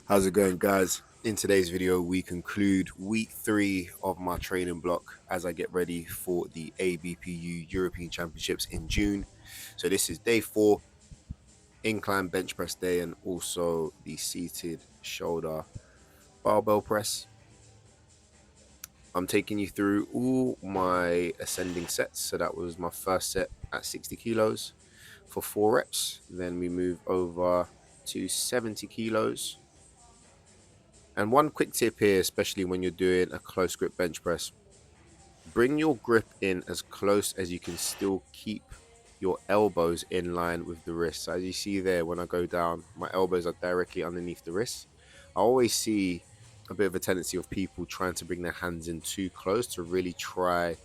How's it going, guys? In today's video, we conclude week 3 of my training block as I get ready for the ABPU European Championships in June. So this is day 4, incline bench press day, and also the seated shoulder barbell press. I'm taking you through all my ascending sets. So that was my first set at 60 kilos for 4 reps. Then we move over to 70 kilos. And one quick tip here, especially when you're doing a close grip bench press, bring your grip in as close as you can still keep your elbows in line with the wrists. So as you see there, when I go down, my elbows are directly underneath the wrists. I always see a bit of a tendency of people trying to bring their hands in too close to really try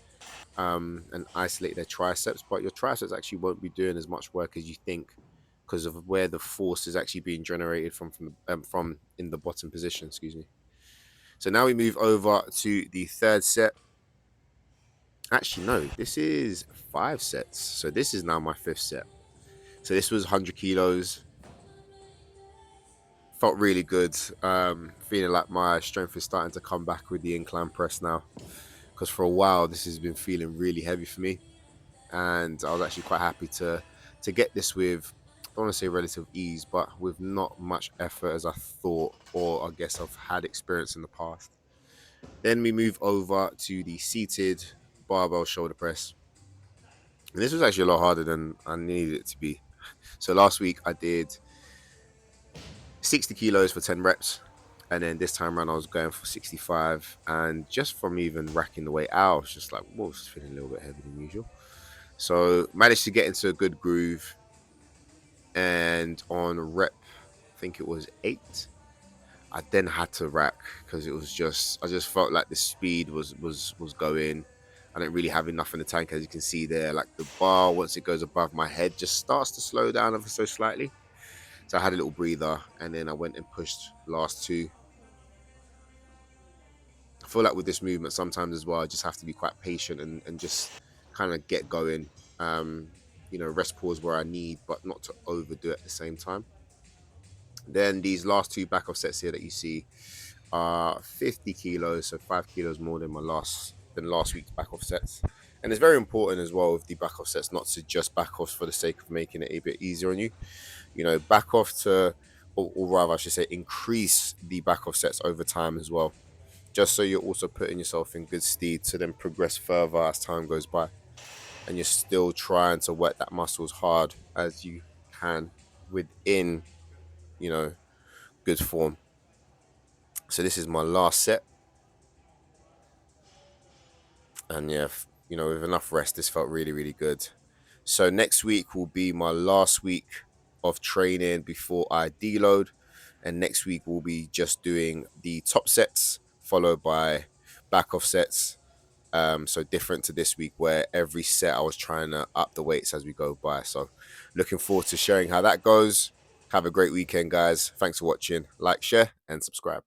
and isolate their triceps, but your triceps actually won't be doing as much work as you think because of where the force is actually being generated from in the bottom position. Excuse me. So now we move over to the third set. Actually, no, this is 5 sets. So this is now my 5th set. So this was 100 kilos. Felt really good. Feeling like my strength is starting to come back with the incline press now. Because for a while, this has been feeling really heavy for me. And I was actually quite happy to get this with, I don't want to say relative ease, but with not much effort as I thought, or I guess I've had experience in the past. Then we move over to the seated barbell shoulder press. And this was actually a lot harder than I needed it to be. So last week I did 60 kilos for 10 reps. And then this time around I was going for 65. And just from even racking the weight out, I was just like, whoa, it's feeling a little bit heavier than usual. So managed to get into a good groove. And on rep, I think it was 8, I then had to rack because it was just, I just felt like the speed was going. I didn't really have enough in the tank, as you can see there. Like the bar, once it goes above my head, just starts to slow down ever so slightly. So I had a little breather, and then I went and pushed last 2. I feel like with this movement sometimes as well, I just have to be quite patient and just kind of get going. Rest pause where I need, but not to overdo it at the same time. Then these last 2 back off sets here that you see are 50 kilos, so 5 kilos more than last week's back off sets. And it's very important as well with the back off sets not to just back off for the sake of making it a bit easier on you. Back off to, or rather I should say, increase the back off sets over time as well, just so you're also putting yourself in good stead to then progress further as time goes by, and you're still trying to work that muscle as hard as you can within good form. So this is my last set, and yeah, with enough rest, this felt really, really good. So next week will be my last week of training before I deload, and next week we'll be just doing the top sets followed by back off sets. So different to this week where every set I was trying to up the weights as we go by. So looking forward to sharing how that goes. Have a great weekend, guys. Thanks for watching. Like, share, and subscribe.